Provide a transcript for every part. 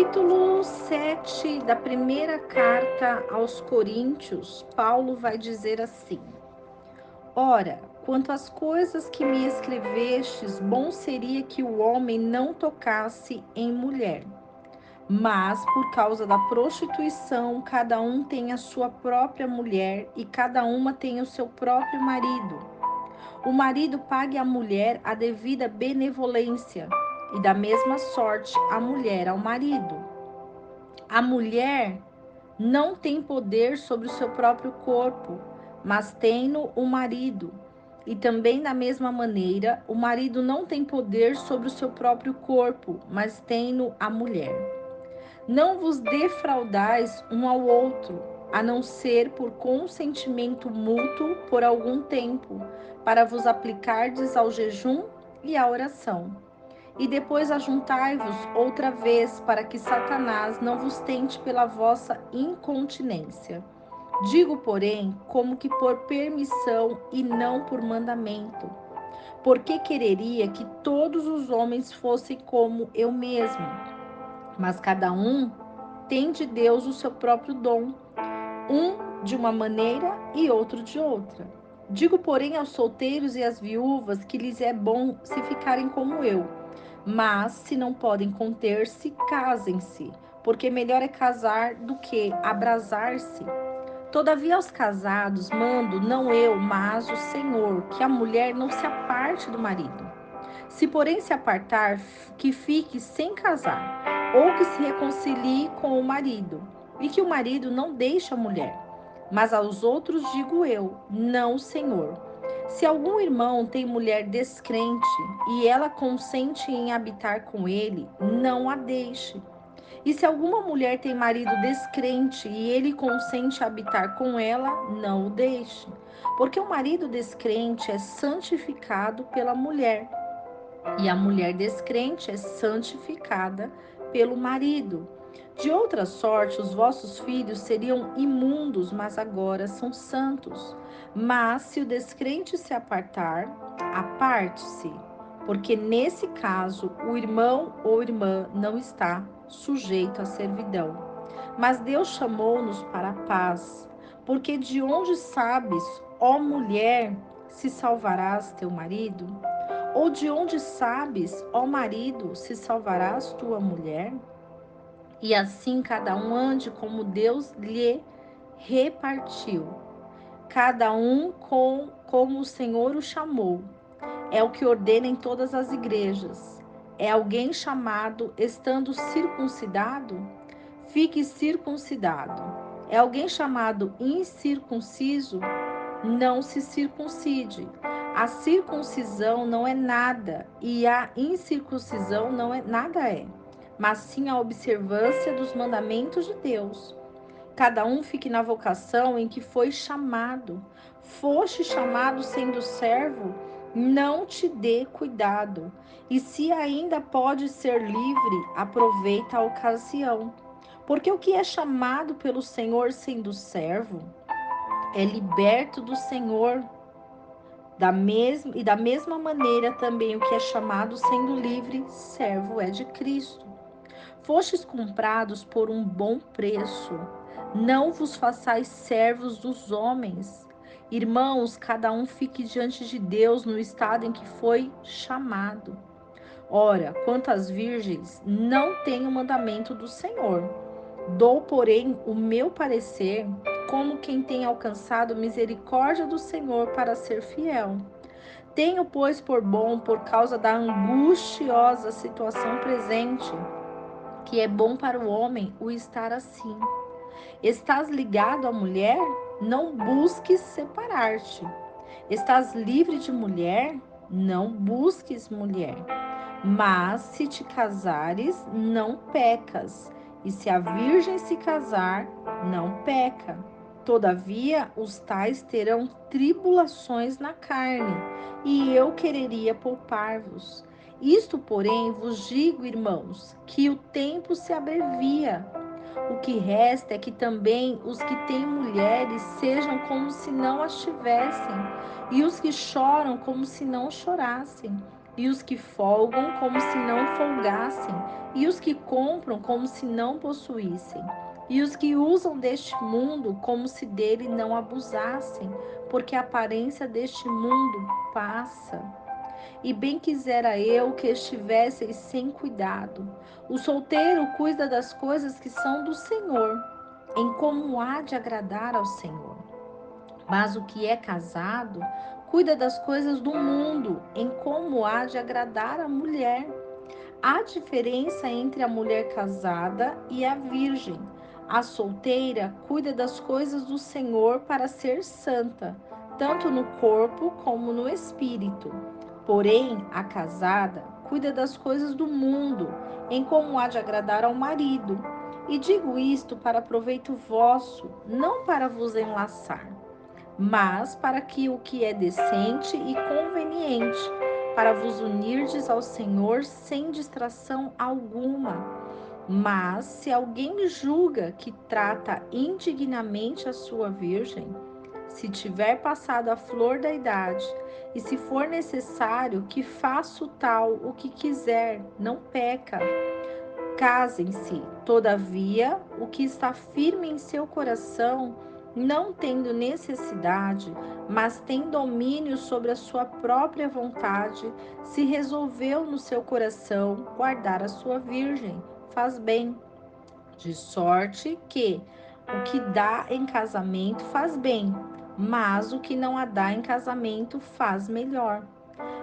capítulo 7 da primeira carta aos Coríntios, Paulo vai dizer assim: Ora, quanto às coisas que me escrevestes, bom seria que o homem não tocasse em mulher. Mas, por causa da prostituição, cada um tem a sua própria mulher e cada uma tem o seu próprio marido. O marido pague à mulher a devida benevolência, e da mesma sorte a mulher ao marido. A mulher não tem poder sobre o seu próprio corpo, mas tem-no o marido. E também da mesma maneira, o marido não tem poder sobre o seu próprio corpo, mas tem-no a mulher. Não vos defraudais um ao outro, a não ser por consentimento mútuo por algum tempo, para vos aplicardes ao jejum e à oração. E depois ajuntai-vos outra vez, para que Satanás não vos tente pela vossa incontinência. Digo, porém, como que por permissão e não por mandamento. Porque quereria que todos os homens fossem como eu mesmo. Mas cada um tem de Deus o seu próprio dom, um de uma maneira e outro de outra. Digo, porém, aos solteiros e às viúvas que lhes é bom se ficarem como eu. Mas, se não podem conter-se, casem-se, porque melhor é casar do que abrasar-se. Todavia, aos casados mando, não eu, mas o Senhor, que a mulher não se aparte do marido. Se, porém, se apartar, que fique sem casar, ou que se reconcilie com o marido, e que o marido não deixe a mulher. Mas aos outros digo eu, não o Senhor. Se algum irmão tem mulher descrente e ela consente em habitar com ele, não a deixe. E se alguma mulher tem marido descrente e ele consente habitar com ela, não o deixe. Porque o marido descrente é santificado pela mulher, e a mulher descrente é santificada pelo marido. De outra sorte, os vossos filhos seriam imundos, mas agora são santos. Mas se o descrente se apartar, aparte-se, porque nesse caso o irmão ou irmã não está sujeito à servidão. Mas Deus chamou-nos para a paz, porque de onde sabes, ó mulher, se salvarás teu marido? Ou de onde sabes, ó marido, se salvarás tua mulher? E assim cada um ande como Deus lhe repartiu, cada um como o Senhor o chamou. É o que ordena em todas as igrejas. É alguém chamado estando circuncidado? Fique circuncidado. É alguém chamado incircunciso? Não se circuncide. A circuncisão não é nada e a incircuncisão não é nada mas sim a observância dos mandamentos de Deus. Cada um fique na vocação em que foi chamado. Foste chamado sendo servo, não te dê cuidado. E se ainda pode ser livre, aproveita a ocasião. Porque o que é chamado pelo Senhor sendo servo, é liberto do Senhor. Da mesma maneira também o que é chamado sendo livre, servo é de Cristo. Fostes comprados por um bom preço. Não vos façais servos dos homens. Irmãos, cada um fique diante de Deus no estado em que foi chamado. Ora, quanto às virgens, não tenho o mandamento do Senhor. Dou, porém, o meu parecer, como quem tem alcançado misericórdia do Senhor para ser fiel. Tenho, pois, por bom, por causa da angustiosa situação presente, que é bom para o homem o estar assim. Estás ligado à mulher? Não busques separar-te. Estás livre de mulher? Não busques mulher. Mas se te casares, não pecas. E se a virgem se casar, não peca. Todavia, os tais terão tribulações na carne, e eu quereria poupar-vos. Isto, porém, vos digo, irmãos, que o tempo se abrevia. O que resta é que também os que têm mulheres sejam como se não as tivessem, e os que choram como se não chorassem. e os que folgam como se não folgassem, e os que compram como se não possuíssem, e os que usam deste mundo como se dele não abusassem, porque a aparência deste mundo passa. E bem quisera eu que estivesseis sem cuidado. O solteiro cuida das coisas que são do Senhor, em como há de agradar ao Senhor. Mas o que é casado cuida das coisas do mundo, em como há de agradar a mulher. Há diferença entre a mulher casada e a virgem. A solteira cuida das coisas do Senhor para ser santa, tanto no corpo como no espírito. Porém, a casada cuida das coisas do mundo, em como há de agradar ao marido. E digo isto para proveito vosso, não para vos enlaçar, mas para que o que é decente e conveniente, para vos unirdes ao Senhor sem distração alguma. Mas se alguém julga que trata indignamente a sua virgem, se tiver passado a flor da idade, e se for necessário que faça o tal o que quiser, não peca. Casem-se, todavia, o que está firme em seu coração, não tendo necessidade, mas tem domínio sobre a sua própria vontade, se resolveu no seu coração guardar a sua virgem, faz bem. De sorte que o que dá em casamento faz bem, mas o que não a dá em casamento faz melhor.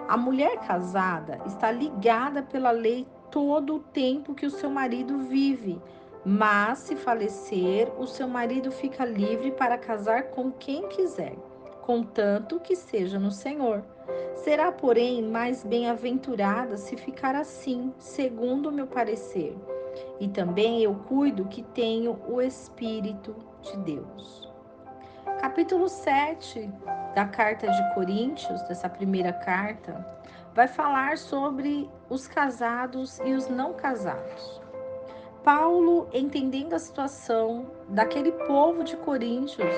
A mulher casada está ligada pela lei todo o tempo que o seu marido vive, mas se falecer, o seu marido fica livre para casar com quem quiser, contanto que seja no Senhor. Será, porém, mais bem-aventurada se ficar assim, segundo o meu parecer. E também eu cuido que tenho o Espírito de Deus. Capítulo 7 da carta de Coríntios, dessa primeira carta, vai falar sobre os casados e os não casados. Paulo, entendendo a situação daquele povo de Coríntios,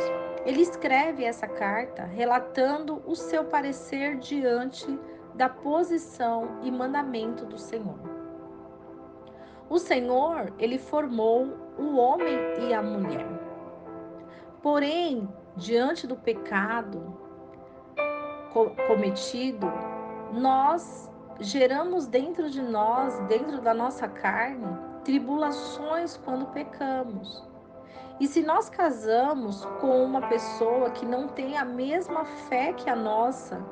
ele escreve essa carta relatando o seu parecer diante da posição e mandamento do Senhor. O Senhor, ele formou o homem e a mulher. Porém, diante do pecado cometido, nós geramos dentro de nós, dentro da nossa carne, tribulações quando pecamos. E se nós casamos com uma pessoa que não tem a mesma fé que a nossa,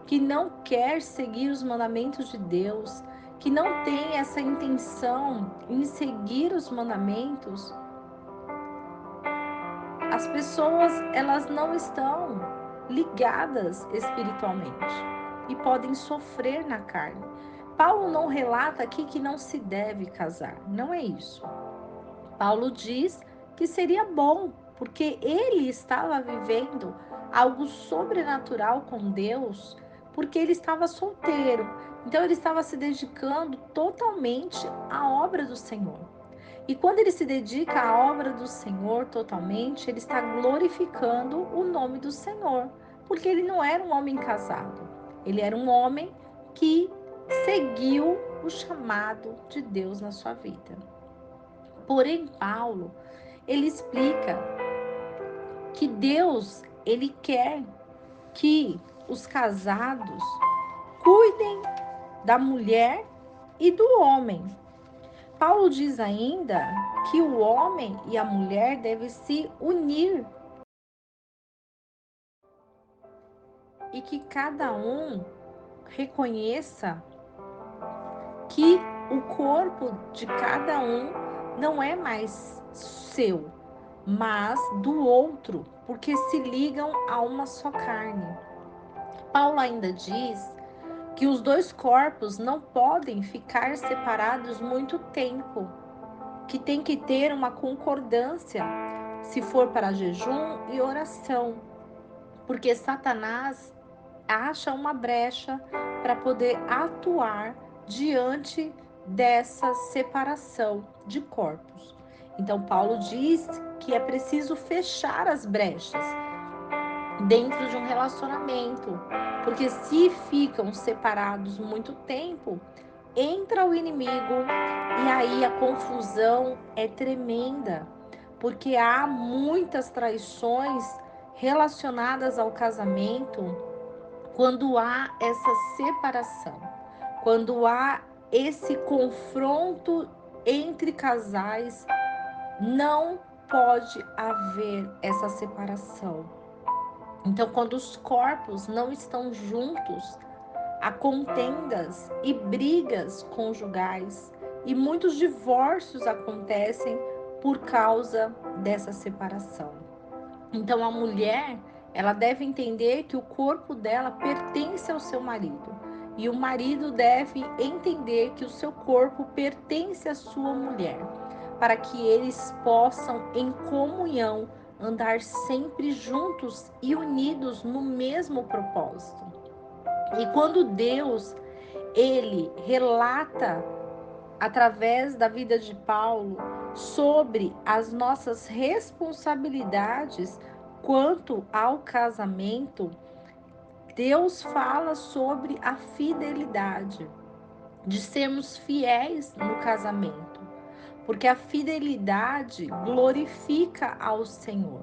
que não quer seguir os mandamentos de Deus, que não tem essa intenção em seguir os mandamentos, as pessoas, elas não estão ligadas espiritualmente e podem sofrer na carne. Paulo não relata aqui que não se deve casar, não é isso. Paulo diz que seria bom, porque ele estava vivendo algo sobrenatural com Deus, porque ele estava solteiro. Então ele estava se dedicando totalmente à obra do Senhor. E quando ele se dedica à obra do Senhor totalmente, ele está glorificando o nome do Senhor, porque ele não era um homem casado, ele era um homem que seguiu o chamado de Deus na sua vida. Porém, Paulo, ele explica que Deus, ele quer que os casados cuidem da mulher e do homem. Paulo diz ainda que o homem e a mulher devem se unir e que cada um reconheça que o corpo de cada um não é mais seu, mas do outro, porque se ligam a uma só carne. Paulo ainda diz que os dois corpos não podem ficar separados muito tempo, que tem que ter uma concordância, se for para jejum e oração, porque Satanás acha uma brecha para poder atuar diante dessa separação de corpos. Então, Paulo diz que é preciso fechar as brechas dentro de um relacionamento, Porque se ficam separados muito tempo, entra o inimigo e aí a confusão é tremenda, porque há muitas traições relacionadas ao casamento quando há essa separação, quando há esse confronto entre casais, não pode haver essa separação. Então, quando os corpos não estão juntos, há contendas e brigas conjugais e muitos divórcios acontecem por causa dessa separação. Então a mulher, ela deve entender que o corpo dela pertence ao seu marido e o marido deve entender que o seu corpo pertence à sua mulher, para que eles possam em comunhão andar sempre juntos e unidos no mesmo propósito. E quando Deus, ele relata através da vida de Paulo sobre as nossas responsabilidades quanto ao casamento, Deus fala sobre a fidelidade, de sermos fiéis no casamento, porque a fidelidade glorifica ao Senhor.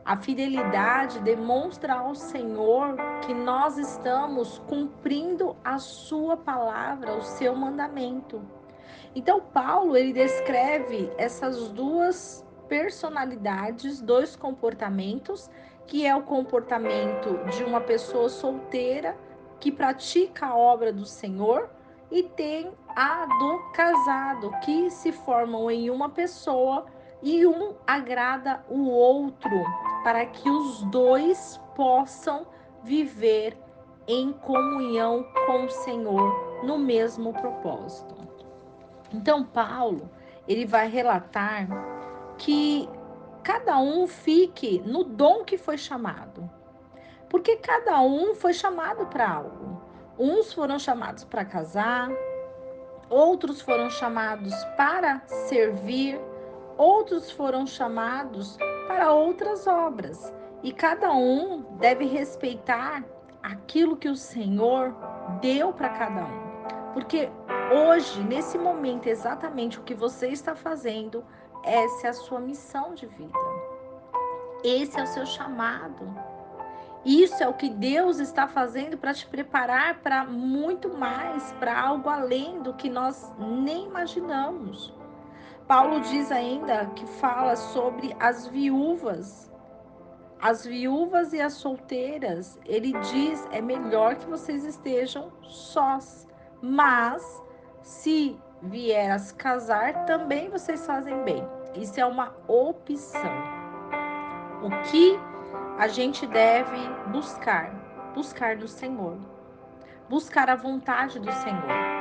A fidelidade demonstra ao Senhor que nós estamos cumprindo a sua palavra, o seu mandamento. Então, Paulo, ele descreve essas duas personalidades, dois comportamentos, que é o comportamento de uma pessoa solteira que pratica a obra do Senhor e tem a do casado, que se formam em uma pessoa e um agrada o outro, para que os dois possam viver em comunhão com o Senhor no mesmo propósito. Então, Paulo, ele vai relatar que cada um fique no dom que foi chamado. Porque cada um foi chamado para algo. Uns foram chamados para casar, outros foram chamados para servir, outros foram chamados para outras obras. E cada um deve respeitar aquilo que o Senhor deu para cada um. Porque hoje, nesse momento, exatamente o que você está fazendo, essa é a sua missão de vida. Esse é o seu chamado. Isso é o que Deus está fazendo para te preparar para muito mais, para algo além do que nós nem imaginamos. Paulo diz ainda que fala sobre as viúvas e as solteiras. Ele diz, é melhor que vocês estejam sós, mas se vier a se casar, também vocês fazem bem. Isso é uma opção. O que a gente deve buscar? Buscar no Senhor. Buscar a vontade do Senhor.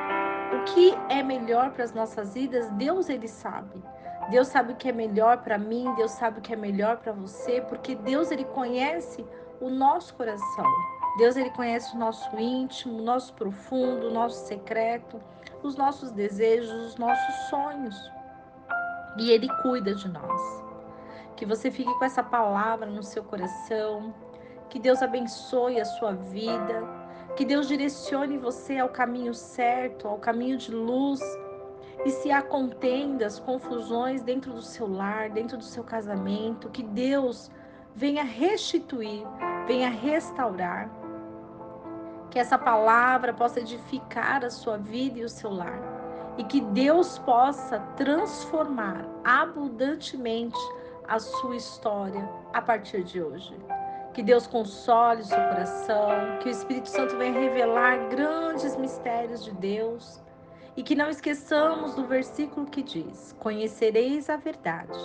O que é melhor para as nossas vidas, Deus, ele sabe. Deus sabe o que é melhor para mim, Deus sabe o que é melhor para você, porque Deus, ele conhece o nosso coração. Deus, ele conhece o nosso íntimo, o nosso profundo, o nosso secreto, os nossos desejos, os nossos sonhos. E ele cuida de nós. Que você fique com essa palavra no seu coração, que Deus abençoe a sua vida, que Deus direcione você ao caminho certo, ao caminho de luz. E se há contendas, confusões dentro do seu lar, dentro do seu casamento, que Deus venha restituir, venha restaurar, que essa palavra possa edificar a sua vida e o seu lar, e que Deus possa transformar abundantemente a sua história a partir de hoje. Que Deus console o seu coração, que o Espírito Santo venha revelar grandes mistérios de Deus, e que não esqueçamos do versículo que diz: conhecereis a verdade,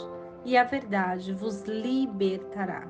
e a verdade vos libertará.